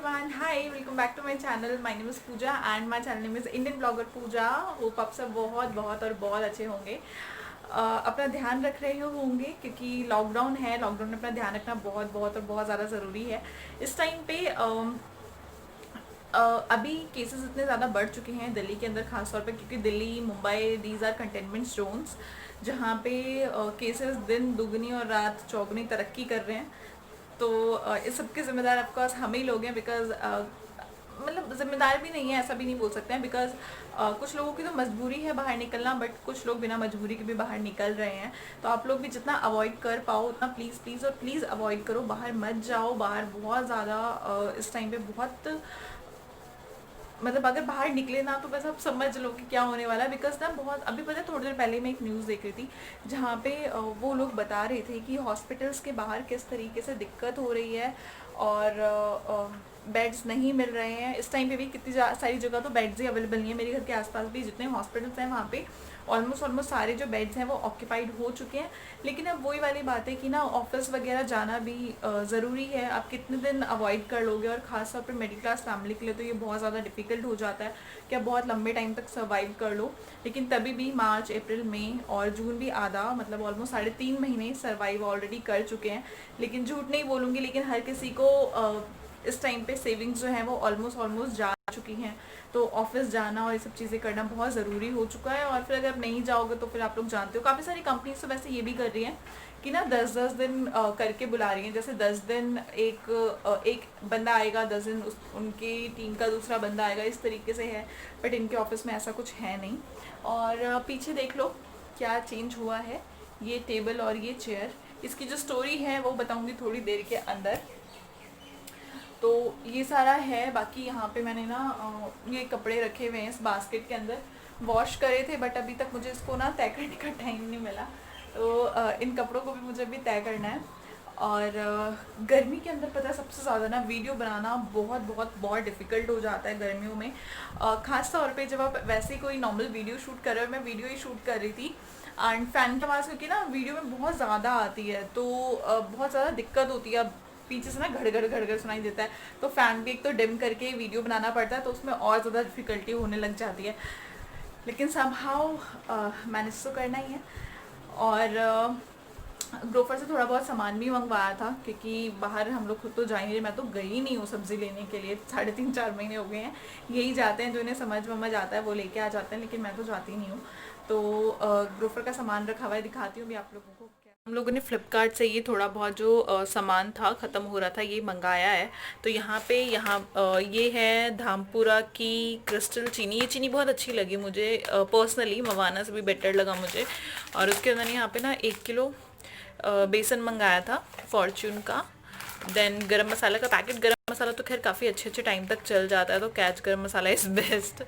everyone, hi, welcome back to my channel. My name is Pooja and my channel name is Indian Blogger Pooja. Hope आप सब बहुत बहुत और बहुत अच्छे होंगे। अपना ध्यान रख रहे होंगे क्योंकि लॉकडाउन है। लॉकडाउन में अपना ध्यान रखना बहुत बहुत और बहुत ज़्यादा ज़रूरी है। इस टाइम पे अभी केसेस इतने ज़्यादा बढ़ चुके हैं दिल्ली के अंदर ख़ास तौर पे, क्योंकि Delhi, Mumbai, these are containment zones जहाँ पे केसेस दिन दुगनी और रात चौगुनी तरक्की कर रहे हैं। तो इस सब के ज़िम्मेदार ऑफकोर्स हम ही लोग हैं, बिकॉज मतलब ज़िम्मेदार भी नहीं है, ऐसा भी नहीं बोल सकते हैं, बिकॉज कुछ लोगों की तो मजबूरी है बाहर निकलना, बट कुछ लोग बिना मजबूरी के भी बाहर निकल रहे हैं। तो आप लोग भी जितना अवॉइड कर पाओ उतना प्लीज़ प्लीज़ और प्लीज़ अवॉइड करो। बाहर मत जाओ। बाहर बहुत ज़्यादा इस टाइम पे बहुत, मतलब अगर बाहर निकले ना तो बस आप समझ लो कि क्या होने वाला है। बिकॉज ना बहुत अभी पता है, थोड़ी देर पहले मैं एक न्यूज़ देख रही थी जहाँ पे वो लोग बता रहे थे कि हॉस्पिटल्स के बाहर किस तरीके से दिक्कत हो रही है और बेड्स नहीं मिल रहे हैं। इस टाइम पे भी कितनी सारी जगह तो बेड्स ही अवेलेबल नहीं है। मेरे घर के आसपास भी जितने हॉस्पिटल्स हैं वहाँ पे ऑलमोस्ट सारे जो बेड्स हैं वो ऑक्यूपाइड हो चुके हैं। लेकिन अब वही वाली बात है कि ना ऑफिस वगैरह जाना भी ज़रूरी है। आप कितने दिन अवॉइड कर लोगे, और ख़ास तौर पर मिडिल क्लास फैमिली के लिए तो ये बहुत ज़्यादा डिफिकल्ट हो जाता है कि आप बहुत लंबे टाइम तक सर्वाइव कर लो। लेकिन तभी भी मार्च, अप्रैल, मई और जून भी आधा, मतलब ऑलमोस्ट 3.5 महीने सर्वाइव ऑलरेडी कर चुके हैं। लेकिन झूठ नहीं बोलूँगी, लेकिन हर किसी को इस टाइम पे सेविंग्स जो हैं वो ऑलमोस्ट जा चुकी हैं। तो ऑफिस जाना और ये सब चीज़ें करना बहुत ज़रूरी हो चुका है। और फिर अगर नहीं जाओगे तो फिर आप लोग जानते हो, काफ़ी सारी कंपनीज तो वैसे ये भी कर रही हैं कि ना 10-10 दिन करके बुला रही हैं। जैसे 10 दिन एक बंदा आएगा, 10 दिन उनकी टीम का दूसरा बंदा आएगा, इस तरीके से है। बट इनके ऑफिस में ऐसा कुछ है नहीं। और पीछे देख लो क्या चेंज हुआ है। ये टेबल और ये चेयर, इसकी जो स्टोरी है वो बताऊँगी थोड़ी देर के अंदर। तो ये सारा है। बाकी यहाँ पे मैंने ना ये कपड़े रखे हुए हैं इस बास्केट के अंदर, वॉश करे थे, बट अभी तक मुझे इसको ना तय करने का टाइम नहीं मिला। तो इन कपड़ों को भी मुझे अभी तय करना है। और गर्मी के अंदर पता है सबसे ज़्यादा ना वीडियो बनाना बहुत बहुत बहुत डिफ़िकल्ट हो जाता है गर्मियों में। ख़ास तौर पे जब आप वैसे ही कोई नॉर्मल वीडियो शूट कर रहे हो, मैं वीडियो ही शूट कर रही थी एंड फ़ैन की आवाज़ क्योंकि ना वीडियो में बहुत ज़्यादा आती है, तो बहुत ज़्यादा दिक्कत होती है। पीछे से ना घड़ सुनाई देता है, तो फ़ैन भी एक तो डिम करके वीडियो बनाना पड़ता है, तो उसमें और ज़्यादा डिफ़िकल्टी होने लग जाती है। लेकिन समहाउ मैनेज तो करना ही है। और ग्रोफर से थोड़ा बहुत सामान भी मंगवाया था, क्योंकि बाहर हम लोग खुद तो जा ही नहीं रहे। मैं तो गई नहीं हूँ सब्ज़ी लेने के लिए, 3.5-4 महीने हो गए हैं। यही जाते हैं जो इन्हें समझ आता है वो लेके आ जाते हैं, लेकिन मैं तो जाती नहीं हूँ। तो ग्रोफर का सामान रखा हुआ है, दिखाती हूँ भी आप लोगों को। क्या हम लोगों ने फ्लिपकार्ट से ये थोड़ा बहुत जो सामान था ख़त्म हो रहा था ये मंगाया है। तो ये है धामपुरा की क्रिस्टल चीनी। ये चीनी बहुत अच्छी लगी मुझे पर्सनली, मवाना से भी बेटर लगा मुझे। और उसके अंदर यहाँ पे ना 1 किलो बेसन मंगाया था फॉर्च्यून का। देन गरम मसाला का पैकेट। गरम मसाला तो खैर काफ़ी अच्छे अच्छे टाइम तक चल जाता है, तो कैच गरम मसाला इज़ बेस्ट।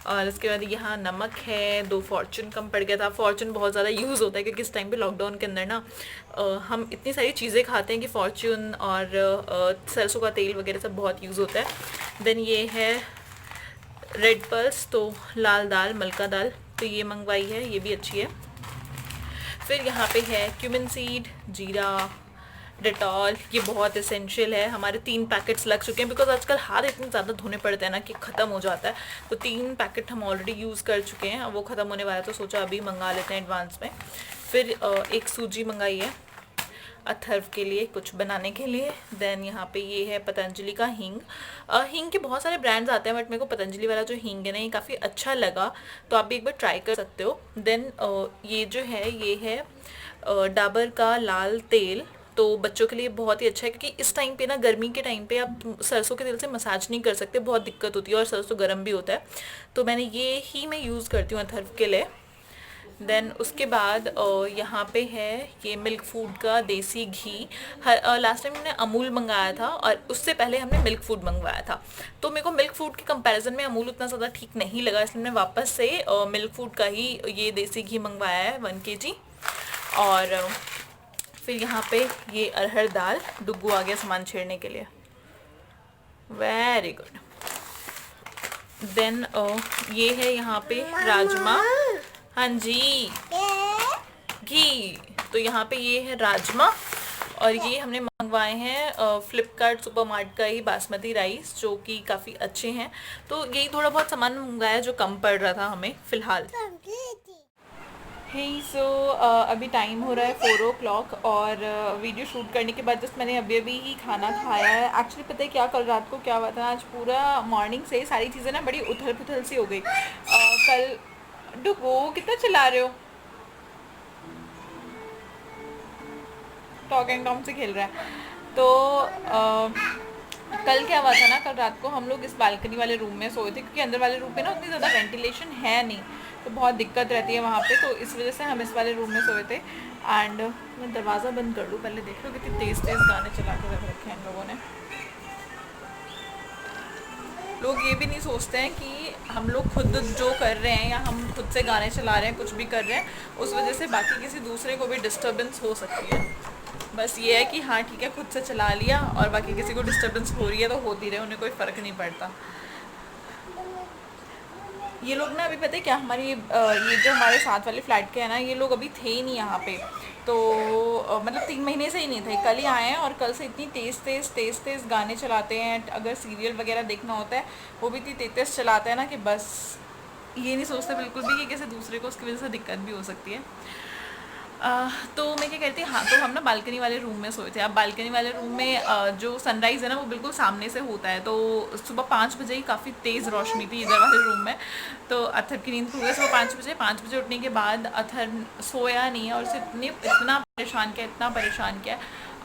और इसके बाद यहाँ नमक है, 2 फॉर्च्यून कम पड़ गया था। फॉर्च्यून बहुत ज़्यादा यूज़ होता है क्योंकि इस टाइम पे लॉकडाउन के अंदर ना हम इतनी सारी चीज़ें खाते हैं कि फॉर्च्यून और सरसों का तेल वगैरह सब बहुत यूज़ होता है। देन ये है रेड पल्स, तो लाल दाल, मलका दाल, तो ये मंगवाई है, ये भी अच्छी है। फिर यहाँ पे है क्यूमिन सीड, जीरा, डेटॉल, ये बहुत इसेंशियल है। हमारे 3 पैकेट्स लग चुके हैं, बिकॉज आजकल हाथ इतने ज़्यादा धोने पड़ते हैं ना कि ख़त्म हो जाता है। तो 3 पैकेट हम ऑलरेडी यूज़ कर चुके हैं, अब वो ख़त्म होने वाला है, तो सोचा अभी मंगा लेते हैं एडवांस में। फिर एक सूजी मंगाई है अथर्व के लिए कुछ बनाने के लिए। देन यहाँ पे ये है पतंजलि का हींग। हींग के बहुत सारे ब्रांड्स आते हैं, बट मेरे को पतंजलि वाला जो हींग है ना ये काफ़ी अच्छा लगा, तो आप भी एक बार ट्राई कर सकते हो। देन ये जो है ये है डाबर का लाल तेल। तो बच्चों के लिए बहुत ही अच्छा है, क्योंकि इस टाइम पे ना गर्मी के टाइम पे आप सरसों के तेल से मसाज नहीं कर सकते, बहुत दिक्कत होती है, और सरसों गर्म भी होता है। तो मैंने ये ही मैं यूज़ करती हूँ अथर्व के लिए। देन उसके बाद यहाँ पे है ये मिल्क फूड का देसी घी। लास्ट टाइम हमने अमूल मंगाया था और उससे पहले हमने मिल्क फूड मंगवाया था, तो मेरे को मिल्क फूड के कंपैरिजन में अमूल उतना ज़्यादा ठीक नहीं लगा, इसलिए मैंने वापस से मिल्क फूड का ही ये देसी घी मंगवाया है 1 kg। और फिर यहाँ पे ये अरहर दाल, डुग्गू आ गया सामान छेड़ने के लिए, वेरी गुड। देन ये है यहाँ पे राजमा, हाँ जी, घी। तो यहाँ पे ये है राजमा, और ये हमने मंगवाए हैं फ्लिपकार्ट सुपरमार्ट का ही बासमती राइस, जो कि काफ़ी अच्छे हैं। तो यही थोड़ा बहुत सामान मंगाया जो कम पड़ रहा था हमें फ़िलहाल। हे सो अभी टाइम हो रहा है 4 o'clock, और वीडियो शूट करने के बाद जस्ट मैंने अभी अभी ही खाना खाया है। एक्चुअली पता है क्या, कल रात को क्या हुआ था, आज पूरा मॉर्निंग से सारी चीज़ें ना बड़ी उथल पुथल सी हो गई। कल डुगो कितना चला रहे हो, टॉक एंड टॉम से खेल रहा है। तो कल क्या हुआ था ना, कल रात को हम लोग इस बालकनी वाले रूम में सोए थे, क्योंकि अंदर वाले रूम पे ना उतनी ज़्यादा वेंटिलेशन है नहीं, तो बहुत दिक्कत रहती है वहाँ पे। तो इस वजह से हम इस वाले रूम में सोए थे। एंड मैं दरवाज़ा बंद कर लूँ पहले, देख लो कितनी तेज़ तेज़ गाने चला के रख रखे हैं इन लोगों ने। लोग ये भी नहीं सोचते हैं कि हम लोग खुद जो कर रहे हैं या हम खुद से गाने चला रहे हैं, कुछ भी कर रहे हैं, उस वजह से बाकी किसी दूसरे को भी डिस्टर्बेंस हो सकती है। बस ये है कि हाँ ठीक है, खुद से चला लिया और बाकी किसी को डिस्टर्बेंस हो रही है तो होती रहे, उन्हें कोई फ़र्क नहीं पड़ता। ये लोग ना अभी पता है क्या, हमारी ये जो हमारे साथ वाले फ्लैट के हैं ना, ये लोग अभी थे ही नहीं यहाँ पे। तो मतलब 3 महीने से ही नहीं थे, कल ही आए हैं। और कल से इतनी तेज़ गाने चलाते हैं, अगर सीरियल वगैरह देखना होता है वो भी इतनी तेज़ चलाते हैं ना कि बस ये नहीं सोचते बिल्कुल भी कि किसी दूसरे को उसकी वजह से दिक्कत भी हो सकती है। तो मैं क्या कहती, हाँ तो हम ना बालकनी वाले रूम में सोए थे। अब बालकनी वाले रूम में जो सनराइज़ है ना वो बिल्कुल सामने से होता है। तो सुबह 5 बजे ही काफ़ी तेज़ रोशनी थी इधर वाले रूम में। तो अथर की नींद खुल गई सुबह 5 बजे उठने के बाद। अथर सोया नहीं है और उसे इतना परेशान किया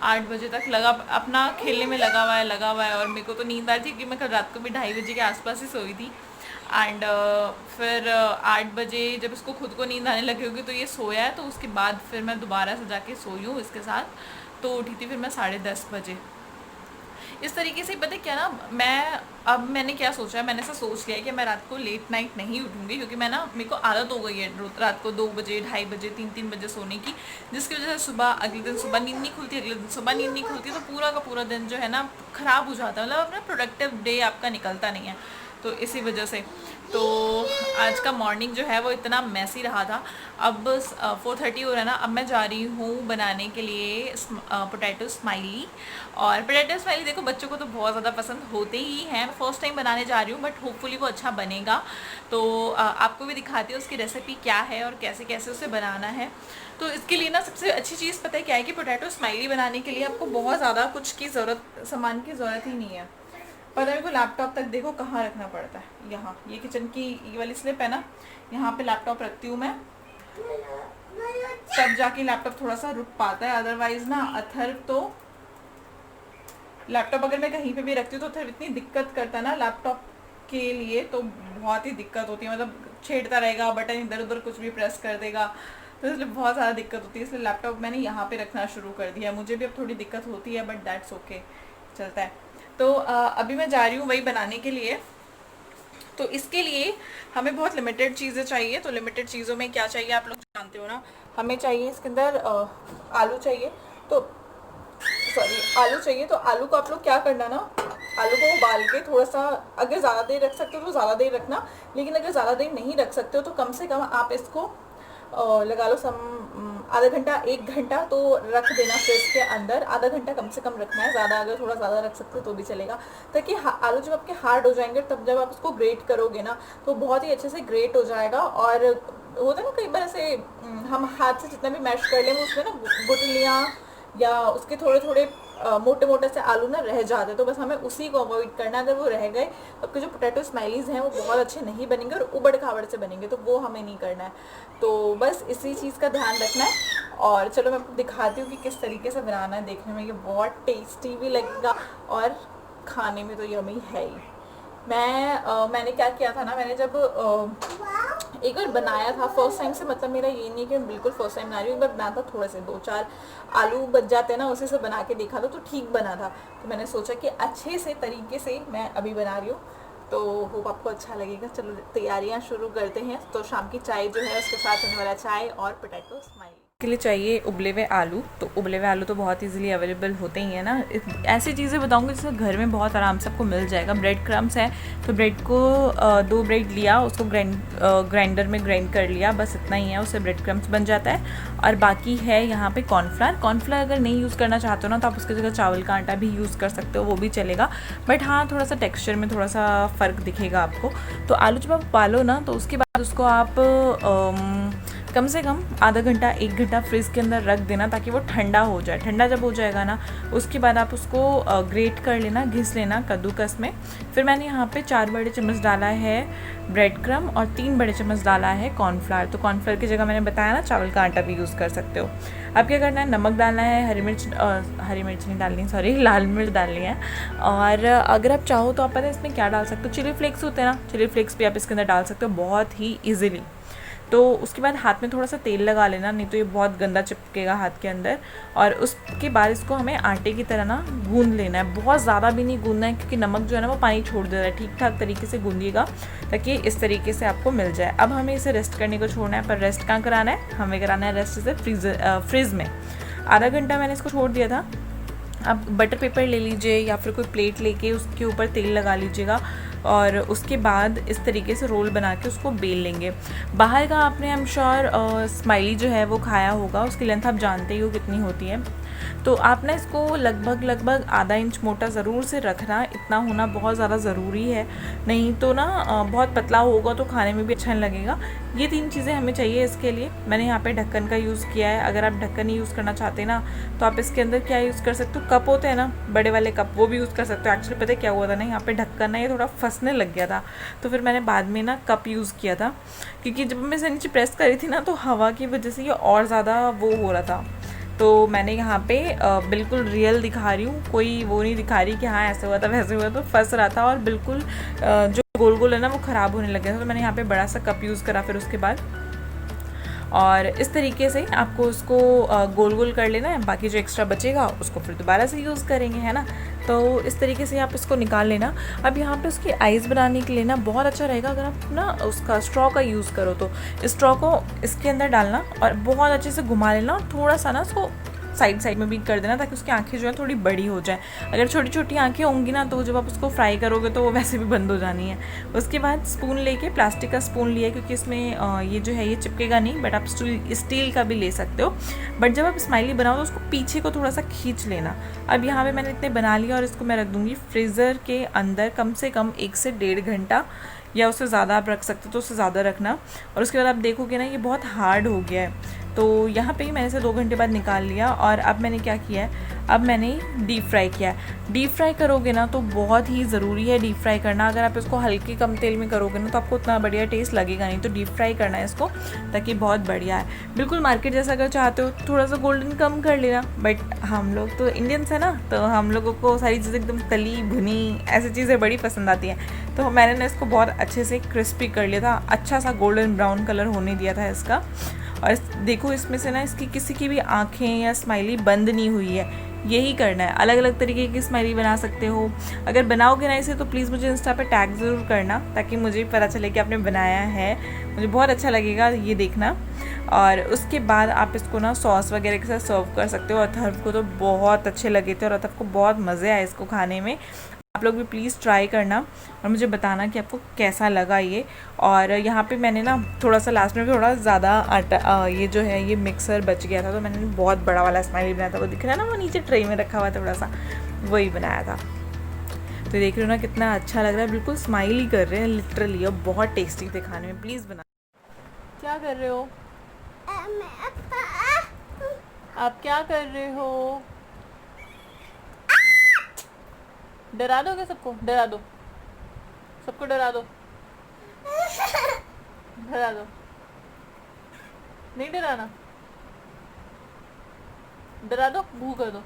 8 बजे तक लगा अपना खेलने में लगा हुआ है। और मेरे को तो नींद आ रही थी, क्योंकि मैं कल रात को भी 2:30 बजे के आसपास ही सोई थी। एंड फिर 8 बजे जब इसको खुद को नींद आने लगी होगी तो ये सोया है। तो उसके बाद फिर मैं दोबारा से जाके सोई हूँ इसके साथ। तो उठी थी फिर मैं 10:30 बजे। इस तरीके से पता है क्या ना, मैंने क्या सोचा है, मैंने ऐसा सोच लिया है कि मैं रात को लेट नाइट नहीं उठूँगी, क्योंकि मैं ना मेरे को आदत हो गई है रात को 2 बजे 2:30 बजे 3 बजे सोने की, जिसकी वजह से अगले दिन सुबह नींद नहीं खुलती, अगले दिन सुबह नींद नहीं खुलती, तो पूरा का पूरा दिन जो है ना ख़राब हो जाता है, मतलब अपना प्रोडक्टिव डे आपका निकलता नहीं है। तो इसी वजह से तो आज का मॉर्निंग जो है वो इतना मैसी रहा था। अब 4:30 हो रहा है ना, अब मैं जा रही हूँ बनाने के लिए पोटैटो स्माइली। और पोटैटो स्माइली देखो बच्चों को तो बहुत ज़्यादा पसंद होते ही हैं। फर्स्ट टाइम बनाने जा रही हूँ, बट होपफुली वो अच्छा बनेगा। तो आपको भी दिखाती हूँ उसकी रेसिपी क्या है और कैसे कैसे उसे बनाना है। तो इसके लिए ना सबसे अच्छी चीज़ पता है क्या है, कि पोटैटो स्माइली बनाने के लिए आपको बहुत ज़्यादा कुछ की सामान की ज़रूरत ही नहीं है। पता है को लैपटॉप तक देखो कहाँ रखना पड़ता है, यहाँ ये किचन की ये वाली स्लिप है ना, यहाँ पे लैपटॉप रखती हूँ मैं, तब जाके लैपटॉप थोड़ा सा रुक पाता है। अदरवाइज ना अथर तो लैपटॉप अगर मैं कहीं पे भी रखती हूँ तो अथर इतनी दिक्कत करता है ना लैपटॉप के लिए, तो बहुत ही दिक्कत होती है। मतलब छेड़ता रहेगा, बटन इधर उधर कुछ भी प्रेस कर देगा, तो इसलिए बहुत ज़्यादा दिक्कत होती है। इसलिए लैपटॉप मैंने यहाँ पे रखना शुरू कर दिया। मुझे भी अब थोड़ी दिक्कत होती है, बट दैट्स ओके, चलता है। तो अभी मैं जा रही हूँ वही बनाने के लिए। तो इसके लिए हमें बहुत लिमिटेड चीज़ें चाहिए। तो लिमिटेड चीज़ों में क्या चाहिए आप लोग जानते हो ना, हमें चाहिए इसके अंदर आलू चाहिए। तो आलू चाहिए। तो आलू को आप लोग क्या करना ना, आलू को उबाल के थोड़ा सा, अगर ज़्यादा देर रख सकते हो तो ज़्यादा देर रखना, लेकिन अगर ज़्यादा देर नहीं रख सकते हो तो कम से कम आप इसको लगा लो आधा घंटा 1 घंटा तो रख देना फ्रिज के अंदर। आधा घंटा कम से कम रखना है, ज़्यादा अगर थोड़ा ज़्यादा रख सकते हो तो भी चलेगा, ताकि आलू जब आपके हार्ड हो जाएंगे तब जब आप उसको ग्रेट करोगे ना तो बहुत ही अच्छे से ग्रेट हो जाएगा। और होता है ना कई बार ऐसे हम हाथ से जितना भी मैश कर लेंगे उसमें ना गुठलियाँ या उसके थोड़े थोड़े मोटे मोटे से आलू ना रह जाते, तो बस हमें उसी को अवॉइड करना है। अगर वो रह गए तो आपके जो पोटैटो स्माइलीज़ हैं वो बहुत अच्छे नहीं बनेंगे और उबड़ खाबड़ से बनेंगे, तो वो हमें नहीं करना है। तो बस इसी चीज़ का ध्यान रखना है। और चलो मैं आपको दिखाती हूँ कि किस तरीके से बनाना है। देखने में ये बहुत टेस्टी भी लगेगा और खाने में तो यम्मी है ही। मैंने क्या किया था ना, मैंने जब एक बार बनाया था फर्स्ट टाइम से, मतलब मेरा ये नहीं कि मैं बिल्कुल फर्स्ट टाइम बना रही हूँ, एक बार बनाया था, थोड़े से 2-4 आलू बच जाते हैं ना, उसी से बना के देखा था तो ठीक बना था। तो मैंने सोचा कि अच्छे से तरीके से मैं अभी बना रही हूँ, तो होप आपको अच्छा लगेगा। चलो तैयारियाँ शुरू करते हैं। तो शाम की चाय जो है उसके साथ होने वाला चाय और पोटैटो स्माइली। के लिए चाहिए उबले हुए आलू। तो उबले हुए आलू तो बहुत इजीली अवेलेबल होते ही है ना। ऐसी चीज़ें बताऊंगी जिससे घर में बहुत आराम से आपको मिल जाएगा। ब्रेड क्रम्स है तो ब्रेड को 2 ब्रेड लिया, उसको ग्राइंडर में ग्राइंड कर लिया, बस इतना ही है, उससे ब्रेड क्रम्स बन जाता है। और बाकी है यहाँ पे कॉर्नफ्लावर। कॉर्नफ्लावर अगर नहीं यूज़ करना चाहते हो ना तो आप उसकी जगह चावल का आटा भी यूज़ कर सकते हो, वो भी चलेगा। बट हाँ, थोड़ा सा टेक्स्चर में थोड़ा सा फ़र्क दिखेगा आपको। तो आलू जब आप उबालो ना तो उसके बाद उसको आप कम से कम आधा घंटा 1 घंटा फ्रिज के अंदर रख देना ताकि वो ठंडा हो जाए। ठंडा जब हो जाएगा ना उसके बाद आप उसको ग्रेट कर लेना, घिस लेना कद्दूकस में। फिर मैंने यहाँ पे 4 बड़े चम्मच डाला है ब्रेड क्रम और 3 बड़े चम्मच डाला है कॉर्नफ्लावर। तो कॉर्नफ्लावर की जगह मैंने बताया ना चावल का आटा भी यूज़ कर सकते हो। अब क्या करना है, नमक डालना है, हरी मिर्च नहीं डालनी, सॉरी, लाल मिर्च डालनी है। और अगर आप चाहो तो आप पता है इसमें क्या डाल सकते हो, चिली फ्लेक्स होते हैं ना, चिली फ्लेक्स भी आप इसके अंदर डाल सकते हो बहुत ही ईजिली। तो उसके बाद हाथ में थोड़ा सा तेल लगा लेना, नहीं तो ये बहुत गंदा चिपकेगा हाथ के अंदर। और उसके बाद इसको हमें आटे की तरह ना गूंद लेना है, बहुत ज़्यादा भी नहीं गूंदना है क्योंकि नमक जो है ना वो पानी छोड़ दे रहा है। ठीक ठाक तरीके से गूंदिएगा ताकि इस तरीके से आपको मिल जाए। अब हमें इसे रेस्ट करने को छोड़ना है, पर रेस्ट कहाँ कराना है, हमें कराना है रेस्ट इसे फ्रिज में। आधा घंटा मैंने इसको छोड़ दिया था। आप बटर पेपर ले लीजिए या फिर कोई प्लेट लेके उसके ऊपर तेल लगा लीजिएगा और उसके बाद इस तरीके से रोल बना के उसको बेल लेंगे। बाहर का आपने आई एम श्योर स्माइली जो है वो खाया होगा, उसकी लेंथ आप जानते ही हो कितनी होती है। तो आप ना इसको लगभग आधा इंच मोटा ज़रूर से रखना, इतना होना बहुत ज़्यादा ज़रूरी है, नहीं तो ना बहुत पतला होगा तो खाने में भी अच्छा नहीं लगेगा। ये 3 चीज़ें हमें चाहिए इसके लिए। मैंने यहाँ पे ढक्कन का यूज़ किया है। अगर आप ढक्कन नहीं यूज़ करना चाहते ना तो आप इसके अंदर क्या यूज़ कर सकते हो, कप होते हैं ना बड़े वाले कप, वो भी यूज़ कर सकते हो। एक्चुअली पता है क्या हुआ था ना, यहाँ पे ढक्कन ना ये थोड़ा फंसने लग गया था, तो फिर मैंने बाद में ना कप यूज़ किया था क्योंकि जब मैं इसे नीचे प्रेस करी थी ना तो हवा की वजह से ये और ज़्यादा वो हो रहा था। तो मैंने यहाँ पे बिल्कुल रियल दिखा रही हूँ, कोई वो नहीं दिखा रही कि हाँ ऐसे हुआ था वैसे हुआ, तो फंस रहा था और बिल्कुल जो गोल गोल है ना वो ख़राब होने लग गया था। तो मैंने यहाँ पे बड़ा सा कप यूज़ करा फिर उसके बाद, और इस तरीके से आपको उसको गोल गोल कर लेना है। बाकी जो एक्स्ट्रा बचेगा उसको फिर दोबारा से यूज़ करेंगे, है ना। तो इस तरीके से आप इसको निकाल लेना। अब यहाँ पे उसकी आइज़ बनाने के लिए ना बहुत अच्छा रहेगा अगर आप ना उसका स्ट्रॉ का यूज़ करो, तो स्ट्रॉ को इसके अंदर डालना और बहुत अच्छे से घुमा लेना और थोड़ा सा ना उसको साइड में भी कर देना ताकि उसकी आंखें जो है थोड़ी बड़ी हो जाए। अगर छोटी छोटी आंखें होंगी ना तो जब आप उसको फ्राई करोगे तो वो वैसे भी बंद हो जानी है। उसके बाद स्पून लेके, प्लास्टिक का स्पून लिया क्योंकि इसमें ये जो है ये चिपकेगा नहीं, बट आप स्टील का भी ले सकते हो। बट जब आप स्माइली बनाओ तो उसको पीछे को थोड़ा सा खींच लेना। अब यहाँ पे मैंने इतने बना लिया और इसको मैं रख दूँगी फ्रीज़र के अंदर कम से कम 1 से 1.5 घंटा, या उससे ज़्यादा आप रख सकते हो तो उससे ज़्यादा रखना। और उसके बाद आप देखोगे ना ये बहुत हार्ड हो गया है। तो यहाँ पे ही मैंने इसे 2 घंटे बाद निकाल लिया और अब मैंने क्या किया है, अब मैंने डीप फ्राई किया है। डीप फ्राई करोगे ना तो बहुत ही ज़रूरी है डीप फ्राई करना। अगर आप इसको हल्के कम तेल में करोगे ना तो आपको उतना बढ़िया टेस्ट लगेगा नहीं, तो डीप फ्राई करना है इसको ताकि बहुत बढ़िया है। बिल्कुल मार्केट जैसा अगर चाहते हो थोड़ा सा गोल्डन कम कर लेना, बट हम लोग तो इंडियंस है ना, तो हम लोगों को सारी चीज़ें एकदम तली भुनी ऐसी चीज़ें बड़ी पसंद आती हैं। तो मैंने ना इसको बहुत अच्छे से क्रिस्पी कर लिया था, अच्छा सा गोल्डन ब्राउन कलर होने दिया था इसका। और देखो इसमें से ना इसकी किसी की भी आँखें या स्माइली बंद नहीं हुई है, यही करना है। अलग अलग तरीके की स्माइली बना सकते हो। अगर बनाओगे ना इसे तो प्लीज़ मुझे इंस्टा पे टैग ज़रूर करना ताकि मुझे भी पता चले कि आपने बनाया है, मुझे बहुत अच्छा लगेगा ये देखना। और उसके बाद आप इसको ना सॉस वगैरह के साथ सर्व कर सकते हो। अथर्व को तो बहुत अच्छे लगे थे और अथर्व को बहुत मज़े आए इसको खाने में। आप लोग भी प्लीज़ ट्राई करना और मुझे बताना कि आपको कैसा लगा ये। और यहाँ पे मैंने ना थोड़ा सा लास्ट में थोड़ा ज़्यादा आटा ये जो है ये मिक्सर बच गया था, तो मैंने बहुत बड़ा वाला स्माइली बनाया था, वो दिख रहा है ना वो नीचे ट्रे में रखा हुआ थोड़ा सा, वही बनाया था। तो देख रहे हो ना कितना अच्छा लग रहा है, बिल्कुल स्माइली कर रहे हैं लिटरली, और बहुत टेस्टी थे खाने में। प्लीज़ बना। क्या कर रहे हो आप, क्या कर रहे हो? डरा दो क्या सबको? डरा दो, सबको डरा दो, डरा दो। नहीं डराना, डरा दो, भू कर दो।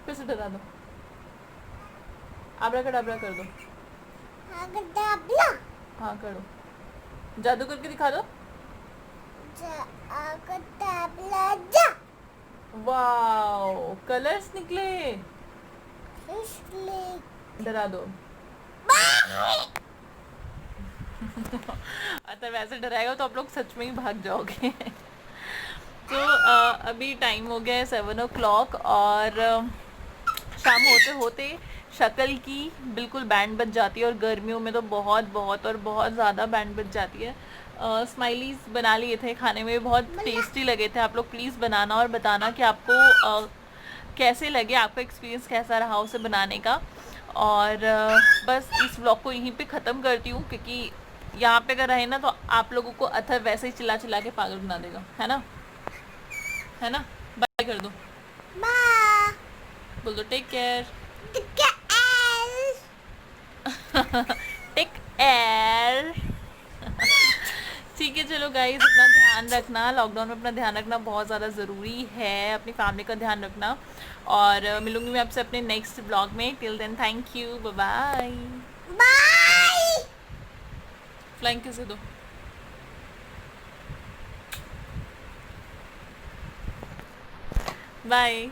फिर से डरा दो, आबरा कडाबरा कर दो। हाँ करो, जादू करके दिखा दो। वाओ, कलर्स निकले। डरा दो। अतर वैसे डराएगा तो आप लोग सच में ही भाग जाओगे। तो अभी टाइम हो गया है 7 o'clock और शाम होते होते शक्ल की बिल्कुल बैंड बज जाती है, और गर्मियों में तो बहुत बहुत और बहुत ज़्यादा बैंड बज जाती है। स्माइलीज बना लिए थे, खाने में बहुत टेस्टी लगे थे। आप लोग प्लीज़ बनाना और बताना कि आपको कैसे लगे, आपका एक्सपीरियंस कैसा रहा उसे बनाने का। और बस इस व्लॉग को यहीं पे ख़त्म करती हूँ, क्योंकि यहाँ पे अगर रहे ना तो आप लोगों को अथर वैसे ही चिल्ला चिल्ला के पागल बना देगा, है ना, है ना। बाय कर दो, बाय। बोल दो टेक केयर। Take air. ठीक है चलो गाइज, अपना ध्यान रखना, लॉकडाउन में अपना ध्यान रखना बहुत ज़्यादा ज़रूरी है, अपनी फैमिली का ध्यान रखना। और मिलूंगी मैं आपसे अपने नेक्स्ट ब्लॉग में। Till then thank you, bye bye. Flying kiss दो। बाय।